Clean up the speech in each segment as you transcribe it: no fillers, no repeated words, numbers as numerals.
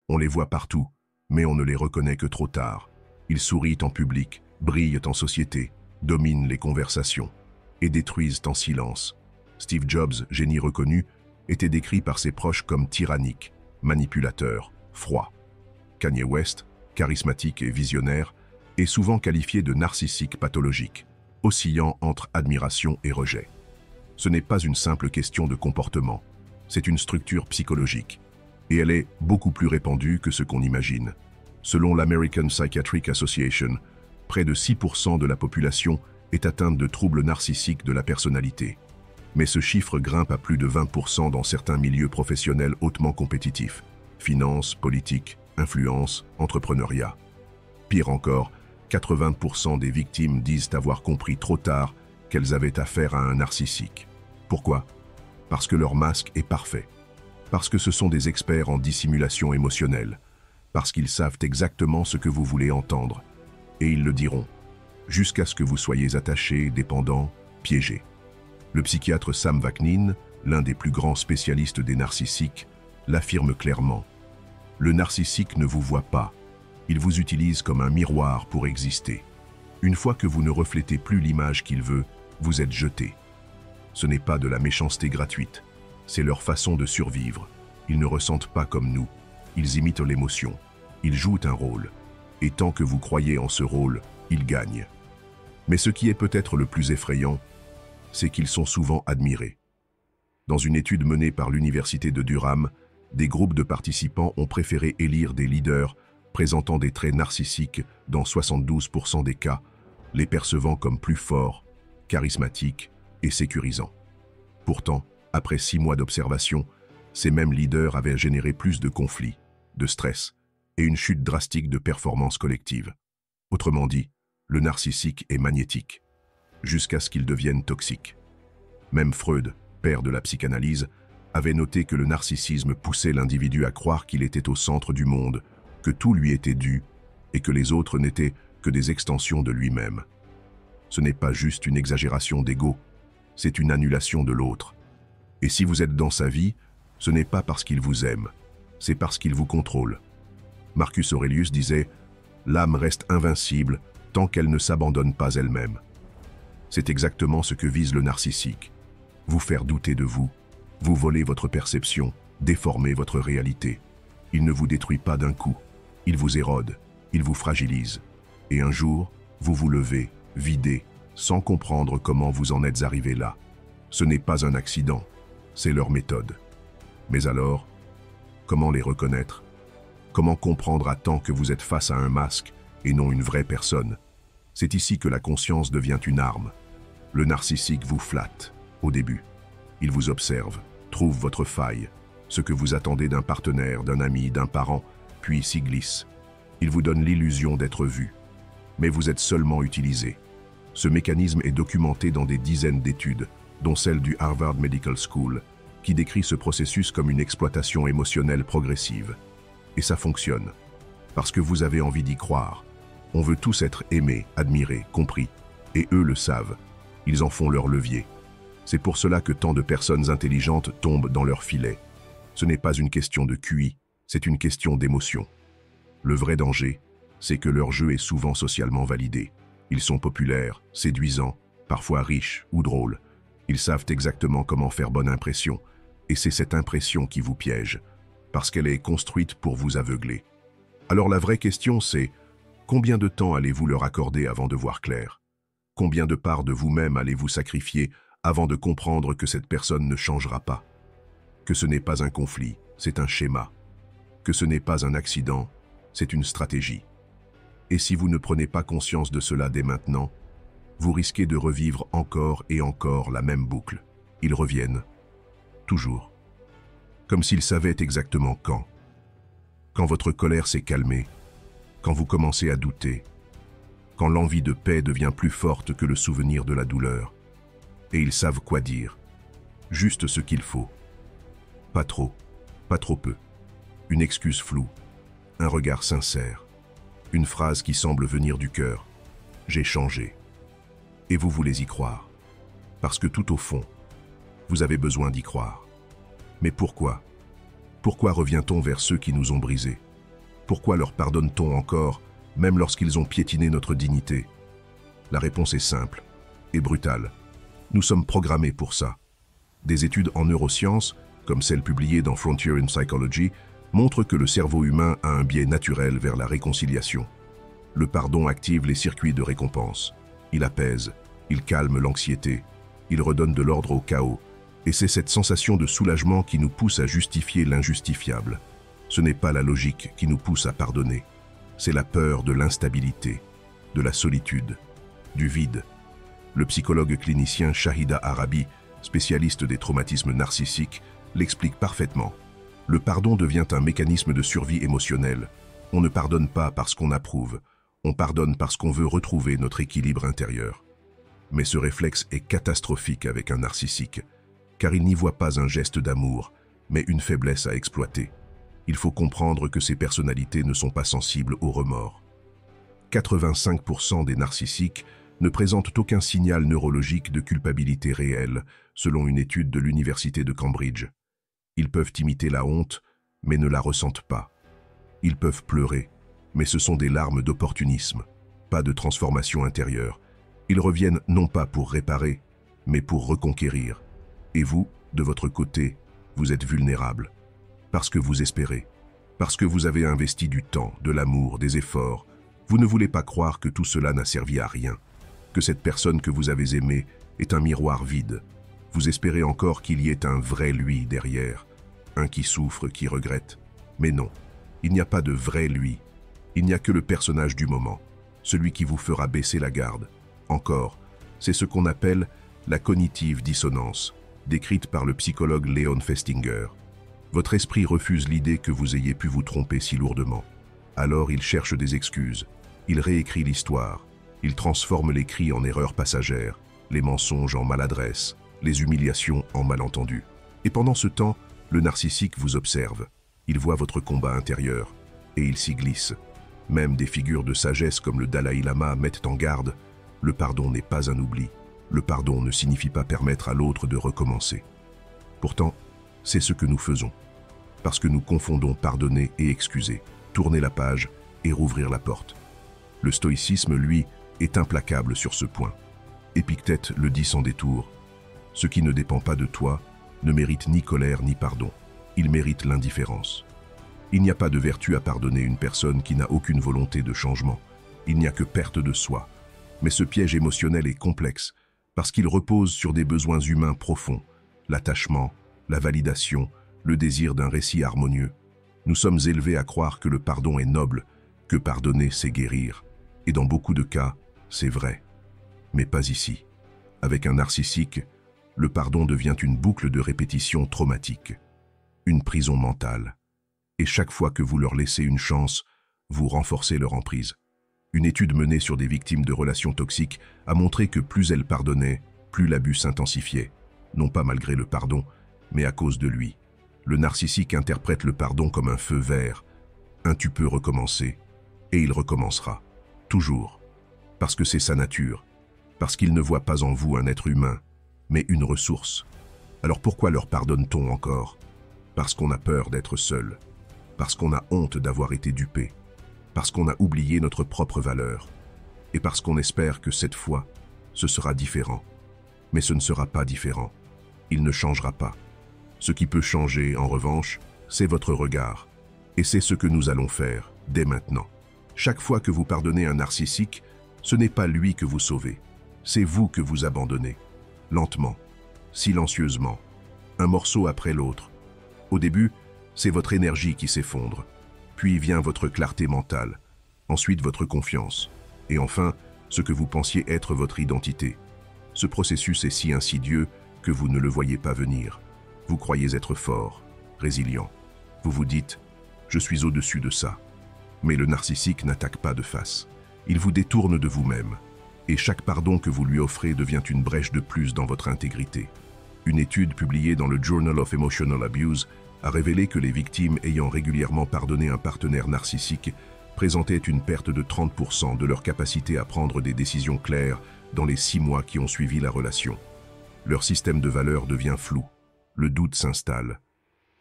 On les voit partout, mais on ne les reconnaît que trop tard. Ils sourient en public, brillent en société, dominent les conversations et détruisent en silence. Steve Jobs, génie reconnu, était décrit par ses proches comme tyrannique, manipulateur, froid. Kanye West, charismatique et visionnaire, est souvent qualifié de narcissique pathologique, oscillant entre admiration et rejet. Ce n'est pas une simple question de comportement, c'est une structure psychologique, et elle est beaucoup plus répandue que ce qu'on imagine. Selon l'American Psychiatric Association, près de 6% de la population est atteinte de troubles narcissiques de la personnalité. Mais ce chiffre grimpe à plus de 20% dans certains milieux professionnels hautement compétitifs, finance, politique, influence, entrepreneuriat. Pire encore, 80% des victimes disent avoir compris trop tard qu'elles avaient affaire à un narcissique. Pourquoi? Parce que leur masque est parfait. Parce que ce sont des experts en dissimulation émotionnelle. Parce qu'ils savent exactement ce que vous voulez entendre. Et ils le diront, jusqu'à ce que vous soyez attaché, dépendant, piégé. Le psychiatre Sam Vaknin, l'un des plus grands spécialistes des narcissiques, l'affirme clairement. Le narcissique ne vous voit pas. Il vous utilise comme un miroir pour exister. Une fois que vous ne reflétez plus l'image qu'il veut, vous êtes jeté. Ce n'est pas de la méchanceté gratuite, c'est leur façon de survivre. Ils ne ressentent pas comme nous, ils imitent l'émotion, ils jouent un rôle. Et tant que vous croyez en ce rôle, ils gagnent. Mais ce qui est peut-être le plus effrayant, c'est qu'ils sont souvent admirés. Dans une étude menée par l'Université de Durham, des groupes de participants ont préféré élire des leaders présentant des traits narcissiques dans 72% des cas, les percevant comme plus forts, charismatiques et sécurisants. Pourtant, après 6 mois d'observation, ces mêmes leaders avaient généré plus de conflits, de stress et une chute drastique de performance collective. Autrement dit, le narcissique est magnétique, jusqu'à ce qu'il devienne toxique. Même Freud, père de la psychanalyse, avait noté que le narcissisme poussait l'individu à croire qu'il était au centre du monde, que tout lui était dû et que les autres n'étaient que des extensions de lui-même. Ce n'est pas juste une exagération d'ego, c'est une annulation de l'autre. Et si vous êtes dans sa vie, ce n'est pas parce qu'il vous aime, c'est parce qu'il vous contrôle. Marcus Aurelius disait « L'âme reste invincible tant qu'elle ne s'abandonne pas elle-même ». C'est exactement ce que vise le narcissique. Vous faire douter de vous, vous voler votre perception, déformer votre réalité. Il ne vous détruit pas d'un coup, il vous érode, il vous fragilise. Et un jour, vous vous levez, vidé, sans comprendre comment vous en êtes arrivé là. Ce n'est pas un accident, c'est leur méthode. Mais alors, comment les reconnaître? Comment comprendre à temps que vous êtes face à un masque et non une vraie personne? C'est ici que la conscience devient une arme. Le narcissique vous flatte, au début. Il vous observe, trouve votre faille, ce que vous attendez d'un partenaire, d'un ami, d'un parent, puis s'y glisse. Il vous donne l'illusion d'être vu. Mais vous êtes seulement utilisé. Ce mécanisme est documenté dans des dizaines d'études, dont celle du Harvard Medical School, qui décrit ce processus comme une exploitation émotionnelle progressive. Et ça fonctionne, parce que vous avez envie d'y croire. On veut tous être aimés, admirés, compris, et eux le savent. Ils en font leur levier. C'est pour cela que tant de personnes intelligentes tombent dans leur filet. Ce n'est pas une question de QI, c'est une question d'émotion. Le vrai danger, c'est que leur jeu est souvent socialement validé. Ils sont populaires, séduisants, parfois riches ou drôles. Ils savent exactement comment faire bonne impression, et c'est cette impression qui vous piège, parce qu'elle est construite pour vous aveugler. Alors la vraie question c'est, combien de temps allez-vous leur accorder avant de voir clair? Combien de parts de vous-même allez-vous sacrifier avant de comprendre que cette personne ne changera pas? Que ce n'est pas un conflit, c'est un schéma. Que ce n'est pas un accident, c'est une stratégie. Et si vous ne prenez pas conscience de cela dès maintenant, vous risquez de revivre encore et encore la même boucle. Ils reviennent, toujours. Comme s'ils savaient exactement quand. Quand votre colère s'est calmée, quand vous commencez à douter, quand l'envie de paix devient plus forte que le souvenir de la douleur. Et ils savent quoi dire. Juste ce qu'il faut. Pas trop peu. Une excuse floue, un regard sincère, une phrase qui semble venir du cœur. J'ai changé. Et vous voulez y croire. Parce que tout au fond, vous avez besoin d'y croire. Mais pourquoi? Pourquoi revient-on vers ceux qui nous ont brisés? Pourquoi leur pardonne-t-on encore, même lorsqu'ils ont piétiné notre dignité? La réponse est simple et brutale. Nous sommes programmés pour ça. Des études en neurosciences, comme celle publiée dans Frontier in Psychology, montrent que le cerveau humain a un biais naturel vers la réconciliation. Le pardon active les circuits de récompense. Il apaise, il calme l'anxiété, il redonne de l'ordre au chaos. Et c'est cette sensation de soulagement qui nous pousse à justifier l'injustifiable. Ce n'est pas la logique qui nous pousse à pardonner. C'est la peur de l'instabilité, de la solitude, du vide. Le psychologue clinicien Shahida Arabi, spécialiste des traumatismes narcissiques, l'explique parfaitement. Le pardon devient un mécanisme de survie émotionnelle. On ne pardonne pas parce qu'on approuve, on pardonne parce qu'on veut retrouver notre équilibre intérieur. Mais ce réflexe est catastrophique avec un narcissique, car il n'y voit pas un geste d'amour, mais une faiblesse à exploiter. Il faut comprendre que ces personnalités ne sont pas sensibles au remords. 85% des narcissiques ne présentent aucun signal neurologique de culpabilité réelle, selon une étude de l'université de Cambridge. Ils peuvent imiter la honte, mais ne la ressentent pas. Ils peuvent pleurer, mais ce sont des larmes d'opportunisme, pas de transformation intérieure. Ils reviennent non pas pour réparer, mais pour reconquérir. Et vous, de votre côté, vous êtes vulnérable. Parce que vous espérez, parce que vous avez investi du temps, de l'amour, des efforts. Vous ne voulez pas croire que tout cela n'a servi à rien, que cette personne que vous avez aimée est un miroir vide. Vous espérez encore qu'il y ait un vrai lui derrière, un qui souffre, qui regrette. Mais non, il n'y a pas de vrai lui. Il n'y a que le personnage du moment, celui qui vous fera baisser la garde. Encore, c'est ce qu'on appelle la cognitive dissonance, décrite par le psychologue Leon Festinger. Votre esprit refuse l'idée que vous ayez pu vous tromper si lourdement. Alors il cherche des excuses, il réécrit l'histoire, il transforme les cris en erreurs passagères, les mensonges en maladresse, les humiliations en malentendus. Et pendant ce temps, le narcissique vous observe, il voit votre combat intérieur, et il s'y glisse. Même des figures de sagesse comme le Dalai Lama mettent en garde, le pardon n'est pas un oubli. Le pardon ne signifie pas permettre à l'autre de recommencer. Pourtant, c'est ce que nous faisons. Parce que nous confondons pardonner et excuser, tourner la page et rouvrir la porte. Le stoïcisme, lui, est implacable sur ce point. Épictète le dit sans détour. Ce qui ne dépend pas de toi ne mérite ni colère ni pardon. Il mérite l'indifférence. Il n'y a pas de vertu à pardonner une personne qui n'a aucune volonté de changement. Il n'y a que perte de soi. Mais ce piège émotionnel est complexe, parce qu'il repose sur des besoins humains profonds, l'attachement, la validation, le désir d'un récit harmonieux. Nous sommes élevés à croire que le pardon est noble, que pardonner c'est guérir. Et dans beaucoup de cas, c'est vrai. Mais pas ici. Avec un narcissique, le pardon devient une boucle de répétition traumatique, une prison mentale. Et chaque fois que vous leur laissez une chance, vous renforcez leur emprise. Une étude menée sur des victimes de relations toxiques a montré que plus elles pardonnaient, plus l'abus s'intensifiait. Non pas malgré le pardon, mais à cause de lui. Le narcissique interprète le pardon comme un feu vert. Un tu peux recommencer, et il recommencera. Toujours. Parce que c'est sa nature. Parce qu'il ne voit pas en vous un être humain, mais une ressource. Alors pourquoi leur pardonne-t-on encore? Parce qu'on a peur d'être seul. Parce qu'on a honte d'avoir été dupé. Parce qu'on a oublié notre propre valeur. Et parce qu'on espère que cette fois, ce sera différent. Mais ce ne sera pas différent. Il ne changera pas. Ce qui peut changer, en revanche, c'est votre regard. Et c'est ce que nous allons faire, dès maintenant. Chaque fois que vous pardonnez un narcissique, ce n'est pas lui que vous sauvez. C'est vous que vous abandonnez. Lentement, silencieusement, un morceau après l'autre. Au début, c'est votre énergie qui s'effondre. Puis vient votre clarté mentale. Ensuite, votre confiance. Et enfin, ce que vous pensiez être votre identité. Ce processus est si insidieux que vous ne le voyez pas venir. Vous croyez être fort, résilient. Vous vous dites « je suis au-dessus de ça ». Mais le narcissique n'attaque pas de face. Il vous détourne de vous-même. Et chaque pardon que vous lui offrez devient une brèche de plus dans votre intégrité. Une étude publiée dans le Journal of Emotional Abuse a révélé que les victimes ayant régulièrement pardonné un partenaire narcissique présentaient une perte de 30% de leur capacité à prendre des décisions claires dans les 6 mois qui ont suivi la relation. Leur système de valeurs devient flou, le doute s'installe,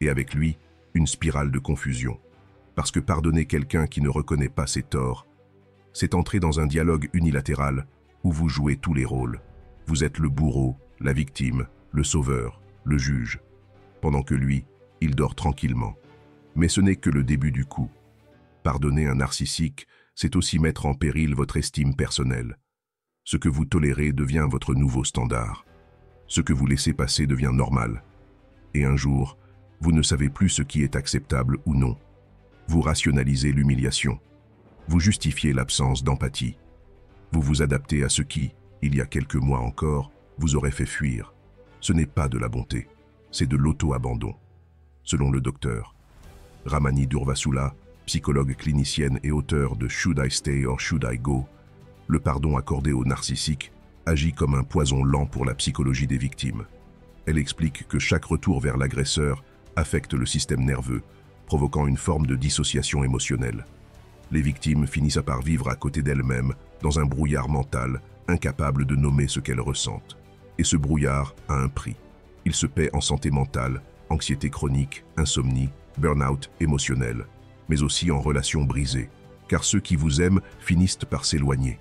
et avec lui, une spirale de confusion. Parce que pardonner quelqu'un qui ne reconnaît pas ses torts, c'est entrer dans un dialogue unilatéral où vous jouez tous les rôles. Vous êtes le bourreau, la victime, le sauveur, le juge, pendant que lui, il dort tranquillement. Mais ce n'est que le début du coup. Pardonner un narcissique, c'est aussi mettre en péril votre estime personnelle. Ce que vous tolérez devient votre nouveau standard. Ce que vous laissez passer devient normal. Et un jour, vous ne savez plus ce qui est acceptable ou non. Vous rationalisez l'humiliation. Vous justifiez l'absence d'empathie. Vous vous adaptez à ce qui, il y a quelques mois encore, vous aurait fait fuir. Ce n'est pas de la bonté, c'est de l'auto-abandon. Selon le docteur Ramani Durvasula, psychologue clinicienne et auteur de Should I Stay or Should I Go, le pardon accordé aux narcissiques agit comme un poison lent pour la psychologie des victimes. Elle explique que chaque retour vers l'agresseur affecte le système nerveux, provoquant une forme de dissociation émotionnelle. Les victimes finissent par vivre à côté d'elles-mêmes, dans un brouillard mental, incapable de nommer ce qu'elles ressentent. Et ce brouillard a un prix. Il se paie en santé mentale, anxiété chronique, insomnie, burn-out émotionnel, mais aussi en relations brisées, car ceux qui vous aiment finissent par s'éloigner.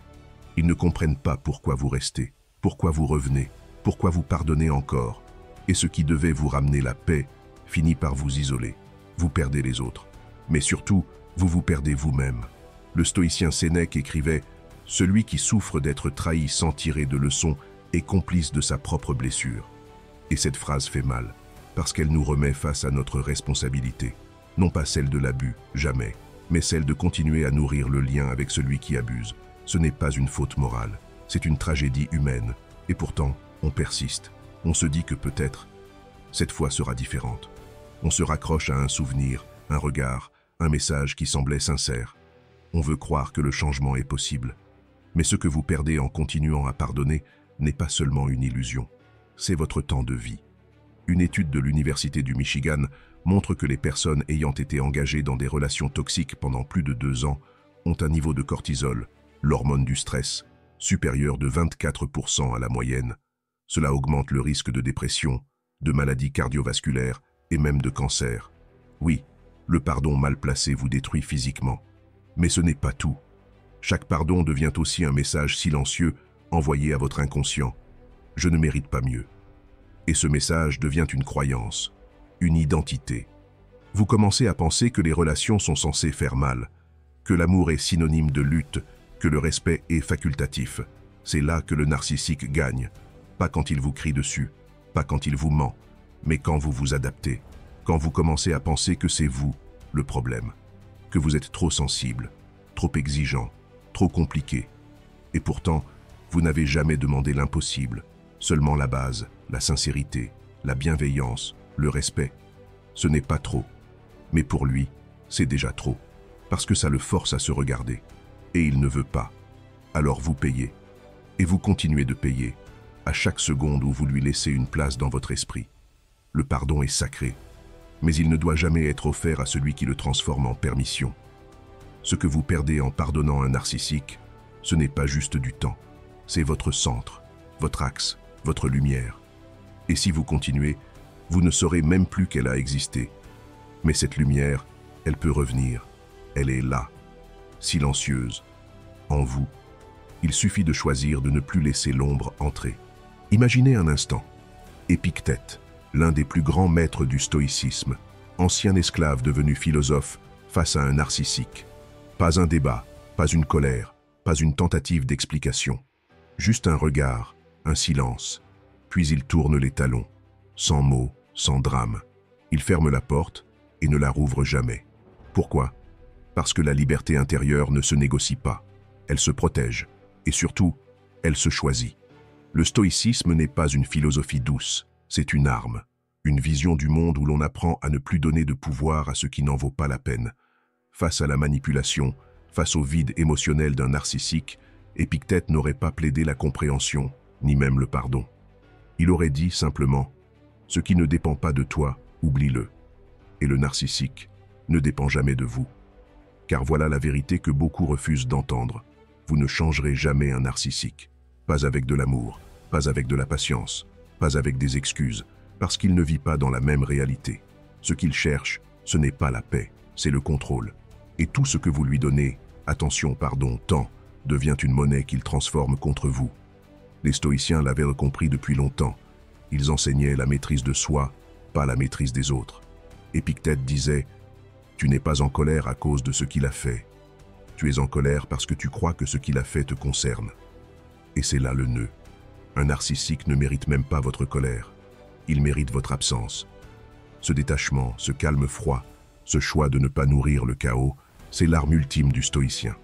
Ils ne comprennent pas pourquoi vous restez, pourquoi vous revenez, pourquoi vous pardonnez encore. Et ce qui devait vous ramener la paix finit par vous isoler. Vous perdez les autres. Mais surtout, vous vous perdez vous-même. Le stoïcien Sénèque écrivait « Celui qui souffre d'être trahi sans tirer de leçons est complice de sa propre blessure. » Et cette phrase fait mal, parce qu'elle nous remet face à notre responsabilité. Non pas celle de l'abus, jamais, mais celle de continuer à nourrir le lien avec celui qui abuse. Ce n'est pas une faute morale, c'est une tragédie humaine. Et pourtant, on persiste. On se dit que peut-être, cette fois sera différente. On se raccroche à un souvenir, un regard, un message qui semblait sincère. On veut croire que le changement est possible. Mais ce que vous perdez en continuant à pardonner n'est pas seulement une illusion. C'est votre temps de vie. Une étude de l'Université du Michigan montre que les personnes ayant été engagées dans des relations toxiques pendant plus de 2 ans ont un niveau de cortisol, l'hormone du stress, supérieur de 24% à la moyenne. Cela augmente le risque de dépression, de maladies cardiovasculaires et même de cancer. Oui, le pardon mal placé vous détruit physiquement. Mais ce n'est pas tout. Chaque pardon devient aussi un message silencieux envoyé à votre inconscient. Je ne mérite pas mieux. Et ce message devient une croyance, une identité. Vous commencez à penser que les relations sont censées faire mal, que l'amour est synonyme de lutte, que le respect est facultatif. C'est là que le narcissique gagne. Pas quand il vous crie dessus, pas quand il vous ment, mais quand vous vous adaptez, quand vous commencez à penser que c'est vous le problème, que vous êtes trop sensible, trop exigeant, trop compliqué. Et pourtant, vous n'avez jamais demandé l'impossible, seulement la base, la sincérité, la bienveillance, le respect. Ce n'est pas trop, mais pour lui, c'est déjà trop, parce que ça le force à se regarder. Et il ne veut pas. Alors vous payez, et vous continuez de payer, à chaque seconde où vous lui laissez une place dans votre esprit. Le pardon est sacré, mais il ne doit jamais être offert à celui qui le transforme en permission. Ce que vous perdez en pardonnant un narcissique, ce n'est pas juste du temps, c'est votre centre, votre axe, votre lumière. Et si vous continuez, vous ne saurez même plus qu'elle a existé. Mais cette lumière, elle peut revenir, elle est là, silencieuse, en vous. Il suffit de choisir de ne plus laisser l'ombre entrer. Imaginez un instant, Épictète, l'un des plus grands maîtres du stoïcisme, ancien esclave devenu philosophe face à un narcissique. Pas un débat, pas une colère, pas une tentative d'explication. Juste un regard, un silence. Puis il tourne les talons, sans mots, sans drame. Il ferme la porte et ne la rouvre jamais. Pourquoi? Parce que la liberté intérieure ne se négocie pas. Elle se protège et surtout, elle se choisit. Le stoïcisme n'est pas une philosophie douce, c'est une arme, une vision du monde où l'on apprend à ne plus donner de pouvoir à ce qui n'en vaut pas la peine. Face à la manipulation, face au vide émotionnel d'un narcissique, Épictète n'aurait pas plaidé la compréhension, ni même le pardon. Il aurait dit simplement « Ce qui ne dépend pas de toi, oublie-le. » Et le narcissique ne dépend jamais de vous. Car voilà la vérité que beaucoup refusent d'entendre. Vous ne changerez jamais un narcissique. Pas avec de l'amour, pas avec de la patience, pas avec des excuses, parce qu'il ne vit pas dans la même réalité. Ce qu'il cherche, ce n'est pas la paix, c'est le contrôle. Et tout ce que vous lui donnez, attention, pardon, temps, devient une monnaie qu'il transforme contre vous. Les stoïciens l'avaient compris depuis longtemps. Ils enseignaient la maîtrise de soi, pas la maîtrise des autres. Épictète disait « Tu n'es pas en colère à cause de ce qu'il a fait. Tu es en colère parce que tu crois que ce qu'il a fait te concerne. » Et c'est là le nœud. Un narcissique ne mérite même pas votre colère. Il mérite votre absence. Ce détachement, ce calme froid, ce choix de ne pas nourrir le chaos, c'est l'arme ultime du stoïcien.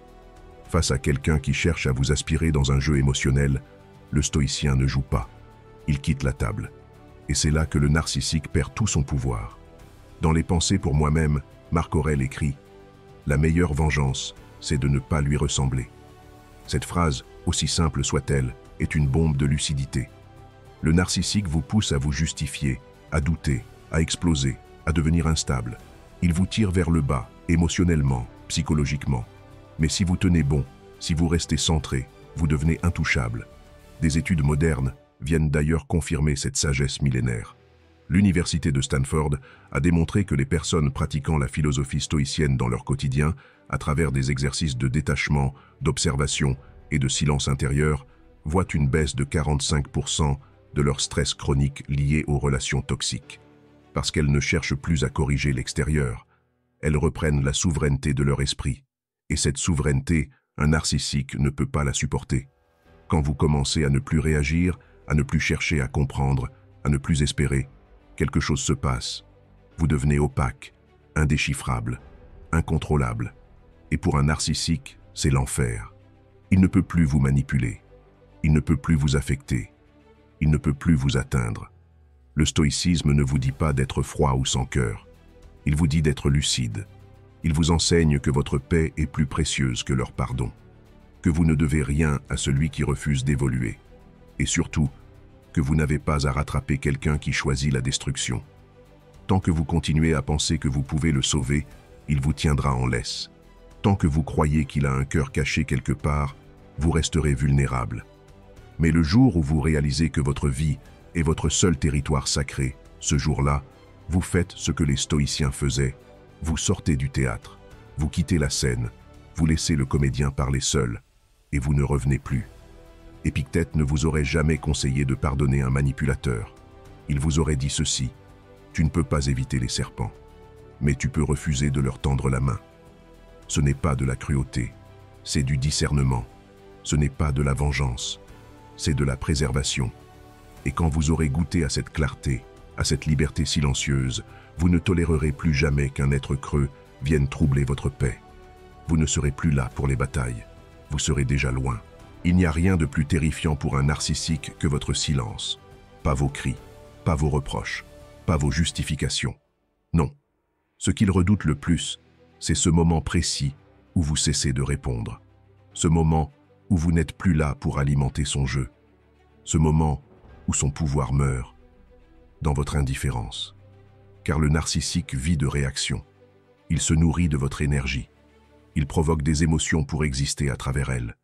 Face à quelqu'un qui cherche à vous aspirer dans un jeu émotionnel, le stoïcien ne joue pas. Il quitte la table. Et c'est là que le narcissique perd tout son pouvoir. Dans Les Pensées pour moi-même, Marc Aurèle écrit « La meilleure vengeance, c'est de ne pas lui ressembler. » Cette phrase, aussi simple soit-elle, est une bombe de lucidité. Le narcissique vous pousse à vous justifier, à douter, à exploser, à devenir instable. Il vous tire vers le bas, émotionnellement, psychologiquement. Mais si vous tenez bon, si vous restez centré, vous devenez intouchable. Des études modernes viennent d'ailleurs confirmer cette sagesse millénaire. L'université de Stanford a démontré que les personnes pratiquant la philosophie stoïcienne dans leur quotidien, à travers des exercices de détachement, d'observation et de silence intérieur, voient une baisse de 45% de leur stress chronique lié aux relations toxiques. Parce qu'elles ne cherchent plus à corriger l'extérieur, elles reprennent la souveraineté de leur esprit. Et cette souveraineté, un narcissique ne peut pas la supporter. Quand vous commencez à ne plus réagir, à ne plus chercher à comprendre, à ne plus espérer, quelque chose se passe. Vous devenez opaque, indéchiffrable, incontrôlable. Et pour un narcissique, c'est l'enfer. Il ne peut plus vous manipuler. Il ne peut plus vous affecter. Il ne peut plus vous atteindre. Le stoïcisme ne vous dit pas d'être froid ou sans cœur. Il vous dit d'être lucide. Il vous enseigne que votre paix est plus précieuse que leur pardon, que vous ne devez rien à celui qui refuse d'évoluer, et surtout, que vous n'avez pas à rattraper quelqu'un qui choisit la destruction. Tant que vous continuez à penser que vous pouvez le sauver, il vous tiendra en laisse. Tant que vous croyez qu'il a un cœur caché quelque part, vous resterez vulnérable. Mais le jour où vous réalisez que votre vie est votre seul territoire sacré, ce jour-là, vous faites ce que les stoïciens faisaient. Vous sortez du théâtre, vous quittez la scène, vous laissez le comédien parler seul, et vous ne revenez plus. Épictète ne vous aurait jamais conseillé de pardonner un manipulateur. Il vous aurait dit ceci: tu ne peux pas éviter les serpents, mais tu peux refuser de leur tendre la main. Ce n'est pas de la cruauté, c'est du discernement. Ce n'est pas de la vengeance, c'est de la préservation. Et quand vous aurez goûté à cette clarté, à cette liberté silencieuse, vous ne tolérerez plus jamais qu'un être creux vienne troubler votre paix. Vous ne serez plus là pour les batailles, vous serez déjà loin. Il n'y a rien de plus terrifiant pour un narcissique que votre silence. Pas vos cris, pas vos reproches, pas vos justifications. Non, ce qu'il redoute le plus, c'est ce moment précis où vous cessez de répondre. Ce moment où vous n'êtes plus là pour alimenter son jeu. Ce moment où son pouvoir meurt dans votre indifférence. Car le narcissique vit de réactions. Il se nourrit de votre énergie. Il provoque des émotions pour exister à travers elles.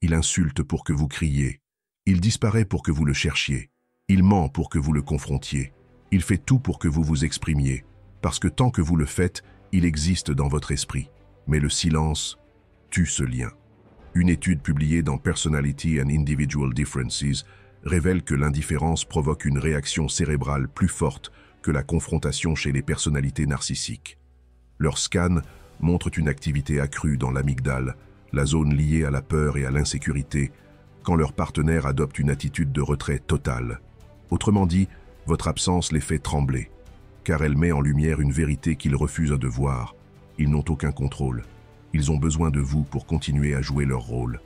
Il insulte pour que vous criez. Il disparaît pour que vous le cherchiez. Il ment pour que vous le confrontiez. Il fait tout pour que vous vous exprimiez. Parce que tant que vous le faites, il existe dans votre esprit. Mais le silence tue ce lien. Une étude publiée dans Personality and Individual Differences révèle que l'indifférence provoque une réaction cérébrale plus forte que la confrontation chez les personnalités narcissiques. Leurs scans montrent une activité accrue dans l'amygdale, la zone liée à la peur et à l'insécurité, quand leur partenaire adopte une attitude de retrait total. Autrement dit, votre absence les fait trembler, car elle met en lumière une vérité qu'ils refusent de voir. Ils n'ont aucun contrôle. Ils ont besoin de vous pour continuer à jouer leur rôle.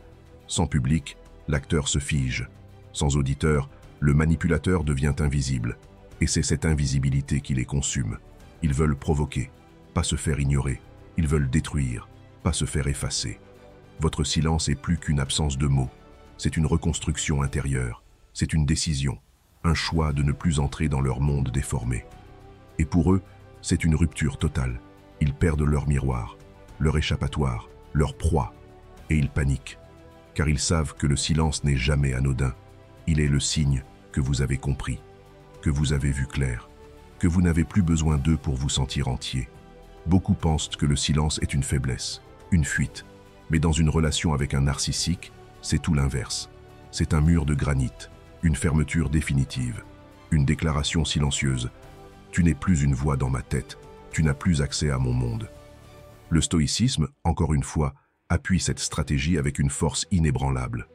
Sans public, l'acteur se fige. Sans auditeur, le manipulateur devient invisible. Et c'est cette invisibilité qui les consume. Ils veulent provoquer, pas se faire ignorer. Ils veulent détruire, pas se faire effacer. Votre silence est plus qu'une absence de mots. C'est une reconstruction intérieure. C'est une décision, un choix de ne plus entrer dans leur monde déformé. Et pour eux, c'est une rupture totale. Ils perdent leur miroir, leur échappatoire, leur proie. Et ils paniquent, car ils savent que le silence n'est jamais anodin. Il est le signe que vous avez compris, que vous avez vu clair, que vous n'avez plus besoin d'eux pour vous sentir entier. Beaucoup pensent que le silence est une faiblesse, une fuite. Mais dans une relation avec un narcissique, c'est tout l'inverse. C'est un mur de granit, une fermeture définitive, une déclaration silencieuse. Tu n'es plus une voix dans ma tête, tu n'as plus accès à mon monde. Le stoïcisme, encore une fois, appuie cette stratégie avec une force inébranlable.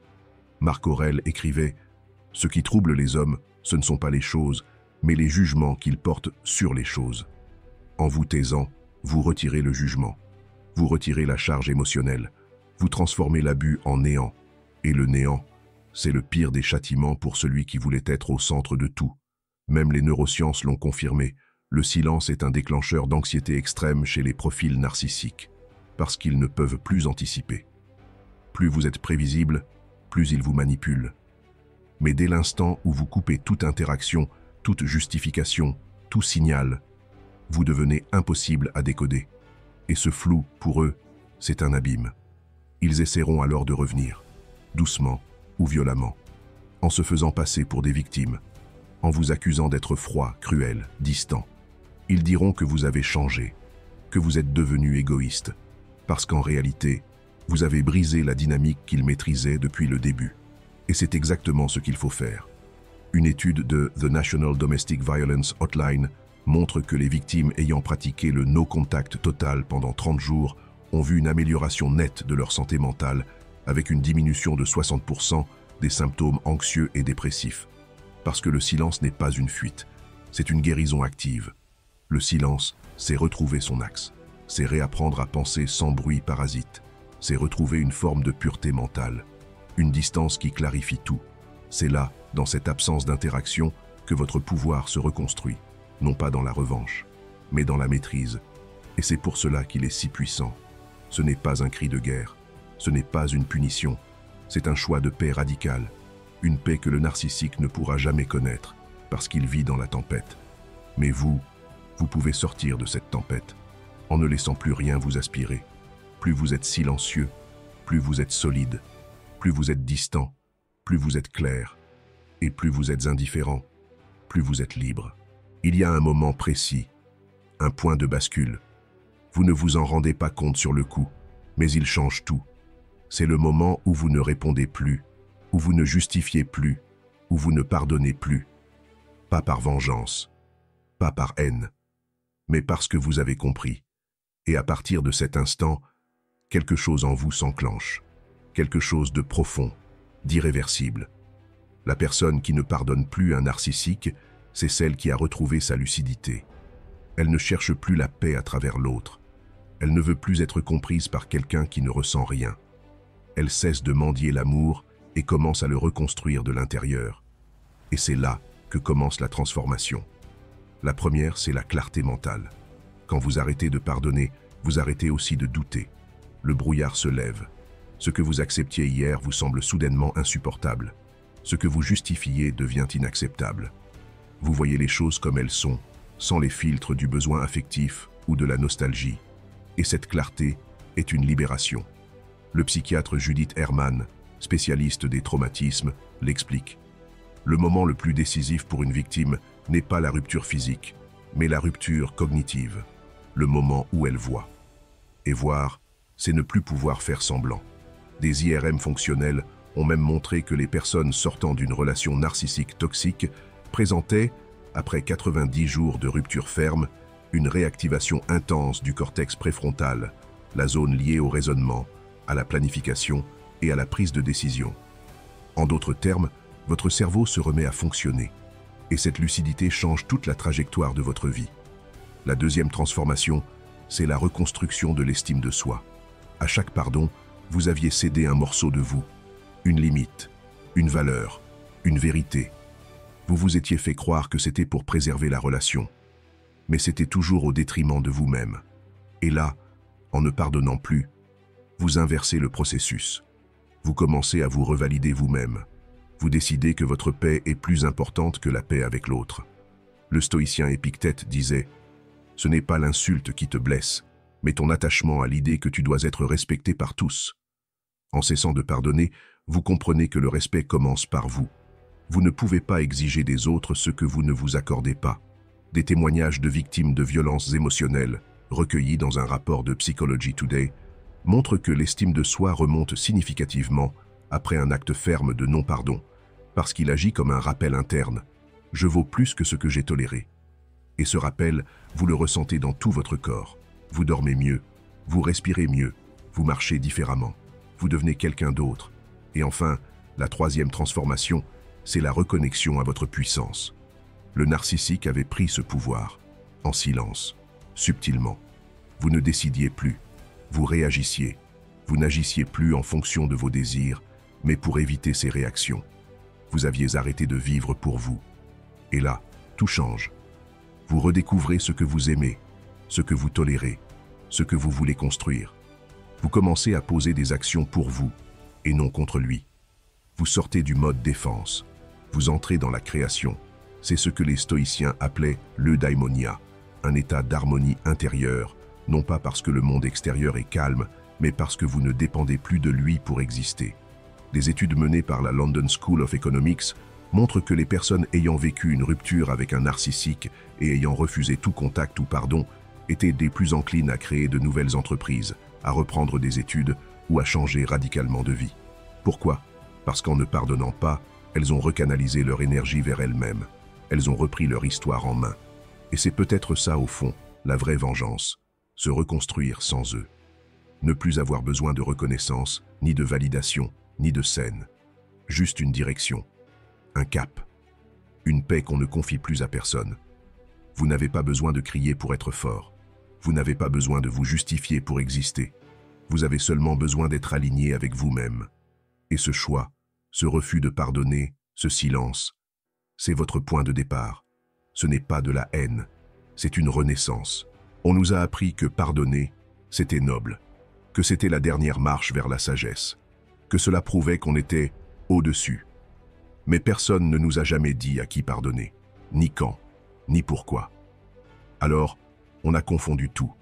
Marc Aurèle écrivait « Ce qui trouble les hommes, ce ne sont pas les choses, mais les jugements qu'ils portent sur les choses. En vous taisant, vous retirez le jugement, vous retirez la charge émotionnelle, vous transformez l'abus en néant. Et le néant, c'est le pire des châtiments pour celui qui voulait être au centre de tout. Même les neurosciences l'ont confirmé, le silence est un déclencheur d'anxiété extrême chez les profils narcissiques, parce qu'ils ne peuvent plus anticiper. Plus vous êtes prévisible, plus ils vous manipulent. Mais dès l'instant où vous coupez toute interaction, toute justification, tout signal, vous devenez impossible à décoder. Et ce flou, pour eux, c'est un abîme. Ils essaieront alors de revenir, doucement ou violemment, en se faisant passer pour des victimes, en vous accusant d'être froid, cruel, distant. Ils diront que vous avez changé, que vous êtes devenu égoïste, parce qu'en réalité, vous avez brisé la dynamique qu'ils maîtrisaient depuis le début. Et c'est exactement ce qu'il faut faire. Une étude de The National Domestic Violence Hotline montre que les victimes ayant pratiqué le no-contact total pendant 30 jours ont vu une amélioration nette de leur santé mentale, avec une diminution de 60% des symptômes anxieux et dépressifs. Parce que le silence n'est pas une fuite, c'est une guérison active. Le silence, c'est retrouver son axe, c'est réapprendre à penser sans bruit parasite, c'est retrouver une forme de pureté mentale, une distance qui clarifie tout. C'est là, dans cette absence d'interaction, que votre pouvoir se reconstruit, non pas dans la revanche, mais dans la maîtrise. Et c'est pour cela qu'il est si puissant. Ce n'est pas un cri de guerre, ce n'est pas une punition, c'est un choix de paix radical, une paix que le narcissique ne pourra jamais connaître, parce qu'il vit dans la tempête. Mais vous pouvez sortir de cette tempête, en ne laissant plus rien vous aspirer. Plus vous êtes silencieux, plus vous êtes solide, plus vous êtes distant, plus vous êtes clair, et plus vous êtes indifférent, plus vous êtes libre. Il y a un moment précis, un point de bascule. Vous ne vous en rendez pas compte sur le coup, mais il change tout. C'est le moment où vous ne répondez plus, où vous ne justifiez plus, où vous ne pardonnez plus. Pas par vengeance, pas par haine, mais parce que vous avez compris. Et à partir de cet instant, quelque chose en vous s'enclenche, quelque chose de profond, d'irréversible. La personne qui ne pardonne plus un narcissique, c'est celle qui a retrouvé sa lucidité. Elle ne cherche plus la paix à travers l'autre. Elle ne veut plus être comprise par quelqu'un qui ne ressent rien. Elle cesse de mendier l'amour et commence à le reconstruire de l'intérieur. Et c'est là que commence la transformation. La première, c'est la clarté mentale. Quand vous arrêtez de pardonner, vous arrêtez aussi de douter. Le brouillard se lève. Ce que vous acceptiez hier vous semble soudainement insupportable. Ce que vous justifiez devient inacceptable. Vous voyez les choses comme elles sont, sans les filtres du besoin affectif ou de la nostalgie. Et cette clarté est une libération. Le psychiatre Judith Herman, spécialiste des traumatismes, l'explique. Le moment le plus décisif pour une victime n'est pas la rupture physique, mais la rupture cognitive, le moment où elle voit. Et voir, c'est ne plus pouvoir faire semblant. Des IRM fonctionnels ont même montré que les personnes sortant d'une relation narcissique toxique présentaient, après 90 jours de rupture ferme, une réactivation intense du cortex préfrontal, la zone liée au raisonnement, à la planification et à la prise de décision. En d'autres termes, votre cerveau se remet à fonctionner, et cette lucidité change toute la trajectoire de votre vie. La deuxième transformation, c'est la reconstruction de l'estime de soi. À chaque pardon, vous aviez cédé un morceau de vous, une limite, une valeur, une vérité. Vous vous étiez fait croire que c'était pour préserver la relation, mais c'était toujours au détriment de vous-même. Et là, en ne pardonnant plus, vous inversez le processus. Vous commencez à vous revalider vous-même. Vous décidez que votre paix est plus importante que la paix avec l'autre. Le stoïcien Épictète disait « Ce n'est pas l'insulte qui te blesse, mais ton attachement à l'idée que tu dois être respecté par tous. » En cessant de pardonner, vous comprenez que le respect commence par vous. Vous ne pouvez pas exiger des autres ce que vous ne vous accordez pas. Des témoignages de victimes de violences émotionnelles recueilli dans un rapport de Psychology Today, montre que l'estime de soi remonte significativement après un acte ferme de non-pardon, parce qu'il agit comme un rappel interne. Je vaux plus que ce que j'ai toléré. Et ce rappel, vous le ressentez dans tout votre corps. Vous dormez mieux, vous respirez mieux, vous marchez différemment, vous devenez quelqu'un d'autre. Et enfin, la troisième transformation, c'est la reconnexion à votre puissance. Le narcissique avait pris ce pouvoir, en silence, subtilement. Vous ne décidiez plus, vous réagissiez, vous n'agissiez plus en fonction de vos désirs, mais pour éviter ces réactions. Vous aviez arrêté de vivre pour vous. Et là, tout change. Vous redécouvrez ce que vous aimez, ce que vous tolérez, ce que vous voulez construire. Vous commencez à poser des actions pour vous, et non contre lui. Vous sortez du mode défense. Vous entrez dans la création. C'est ce que les stoïciens appelaient l'eudaimonia, un état d'harmonie intérieure, non pas parce que le monde extérieur est calme, mais parce que vous ne dépendez plus de lui pour exister. Des études menées par la London School of Economics montrent que les personnes ayant vécu une rupture avec un narcissique et ayant refusé tout contact ou pardon étaient des plus enclines à créer de nouvelles entreprises, à reprendre des études ou à changer radicalement de vie. Pourquoi? Parce qu'en ne pardonnant pas, elles ont recanalisé leur énergie vers elles-mêmes. Elles ont repris leur histoire en main. Et c'est peut-être ça, au fond, la vraie vengeance. Se reconstruire sans eux. Ne plus avoir besoin de reconnaissance, ni de validation, ni de scène. Juste une direction. Un cap. Une paix qu'on ne confie plus à personne. Vous n'avez pas besoin de crier pour être fort. Vous n'avez pas besoin de vous justifier pour exister. Vous avez seulement besoin d'être aligné avec vous-même. Et ce choix, ce refus de pardonner, ce silence, c'est votre point de départ. Ce n'est pas de la haine, c'est une renaissance. On nous a appris que pardonner, c'était noble, que c'était la dernière marche vers la sagesse, que cela prouvait qu'on était au-dessus. Mais personne ne nous a jamais dit à qui pardonner, ni quand, ni pourquoi. Alors, on a confondu tout.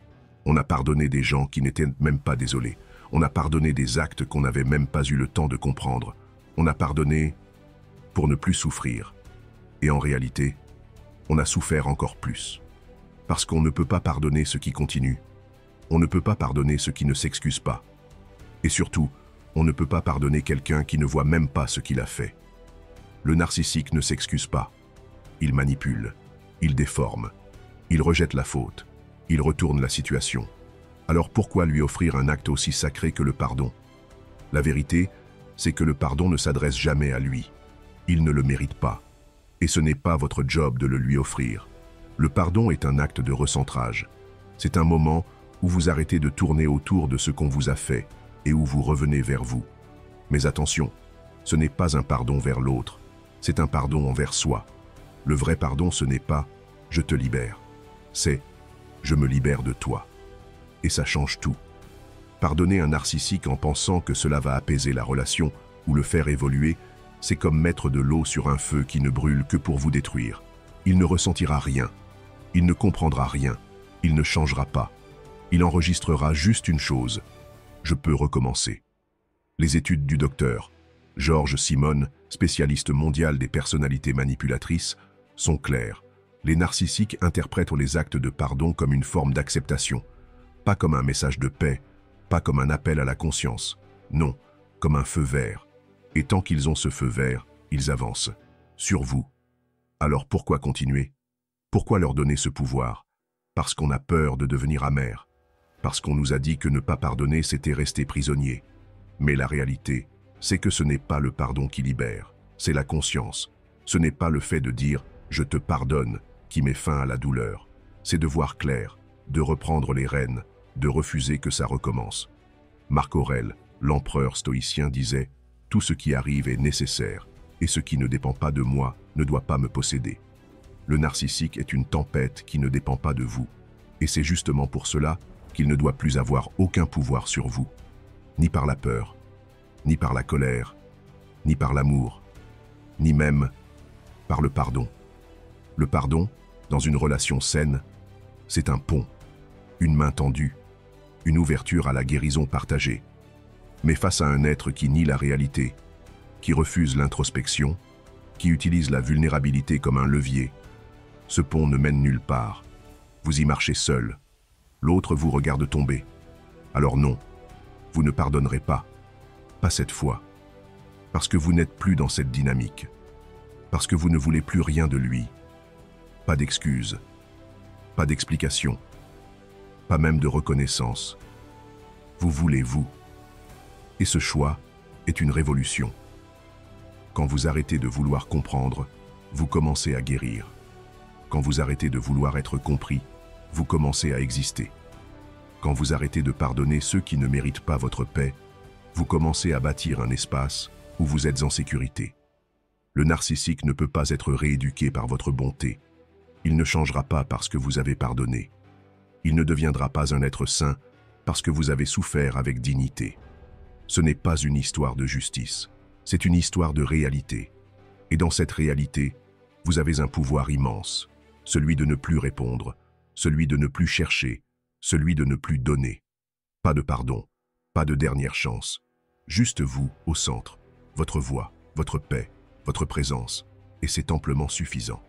On a pardonné des gens qui n'étaient même pas désolés. On a pardonné des actes qu'on n'avait même pas eu le temps de comprendre. On a pardonné pour ne plus souffrir. Et en réalité, on a souffert encore plus. Parce qu'on ne peut pas pardonner ce qui continue. On ne peut pas pardonner ce qui ne s'excuse pas. Et surtout, on ne peut pas pardonner quelqu'un qui ne voit même pas ce qu'il a fait. Le narcissique ne s'excuse pas. Il manipule, il déforme, il rejette la faute, il retourne la situation. Alors pourquoi lui offrir un acte aussi sacré que le pardon? La vérité, c'est que le pardon ne s'adresse jamais à lui. Il ne le mérite pas. Et ce n'est pas votre job de le lui offrir. Le pardon est un acte de recentrage. C'est un moment où vous arrêtez de tourner autour de ce qu'on vous a fait et où vous revenez vers vous. Mais attention, ce n'est pas un pardon vers l'autre, c'est un pardon envers soi. Le vrai pardon, ce n'est pas « je te libère », c'est « je me libère de toi ». Et ça change tout. Pardonner un narcissique en pensant que cela va apaiser la relation ou le faire évoluer, c'est comme mettre de l'eau sur un feu qui ne brûle que pour vous détruire. Il ne ressentira rien, il ne comprendra rien, il ne changera pas. Il enregistrera juste une chose: je peux recommencer. Les études du docteur George Simon, spécialiste mondial des personnalités manipulatrices, sont claires. Les narcissiques interprètent les actes de pardon comme une forme d'acceptation, pas comme un message de paix, pas comme un appel à la conscience, non, comme un feu vert. Et tant qu'ils ont ce feu vert, ils avancent. Sur vous. Alors pourquoi continuer? Pourquoi leur donner ce pouvoir? Parce qu'on a peur de devenir amer. Parce qu'on nous a dit que ne pas pardonner, c'était rester prisonnier. Mais la réalité, c'est que ce n'est pas le pardon qui libère, c'est la conscience. Ce n'est pas le fait de dire « je te pardonne » qui met fin à la douleur. C'est de voir clair, de reprendre les rênes, de refuser que ça recommence. Marc Aurèle, l'empereur stoïcien, disait « Tout ce qui arrive est nécessaire, et ce qui ne dépend pas de moi ne doit pas me posséder. » Le narcissique est une tempête qui ne dépend pas de vous. Et c'est justement pour cela qu'il ne doit plus avoir aucun pouvoir sur vous. Ni par la peur, ni par la colère, ni par l'amour, ni même par le pardon. Le pardon, dans une relation saine, c'est un pont, une main tendue, une ouverture à la guérison partagée. Mais face à un être qui nie la réalité, qui refuse l'introspection, qui utilise la vulnérabilité comme un levier, ce pont ne mène nulle part. Vous y marchez seul. L'autre vous regarde tomber. Alors non, vous ne pardonnerez pas. Pas cette fois. Parce que vous n'êtes plus dans cette dynamique. Parce que vous ne voulez plus rien de lui. Pas d'excuses. Pas d'explications. Pas même de reconnaissance. Vous voulez vous. Et ce choix est une révolution. Quand vous arrêtez de vouloir comprendre, vous commencez à guérir. Quand vous arrêtez de vouloir être compris, vous commencez à exister. Quand vous arrêtez de pardonner ceux qui ne méritent pas votre paix, vous commencez à bâtir un espace où vous êtes en sécurité. Le narcissique ne peut pas être rééduqué par votre bonté. Il ne changera pas parce que vous avez pardonné. Il ne deviendra pas un être saint parce que vous avez souffert avec dignité. Ce n'est pas une histoire de justice, c'est une histoire de réalité. Et dans cette réalité, vous avez un pouvoir immense, celui de ne plus répondre, celui de ne plus chercher, celui de ne plus donner. Pas de pardon, pas de dernière chance, juste vous au centre, votre voix, votre paix, votre présence, et c'est amplement suffisant.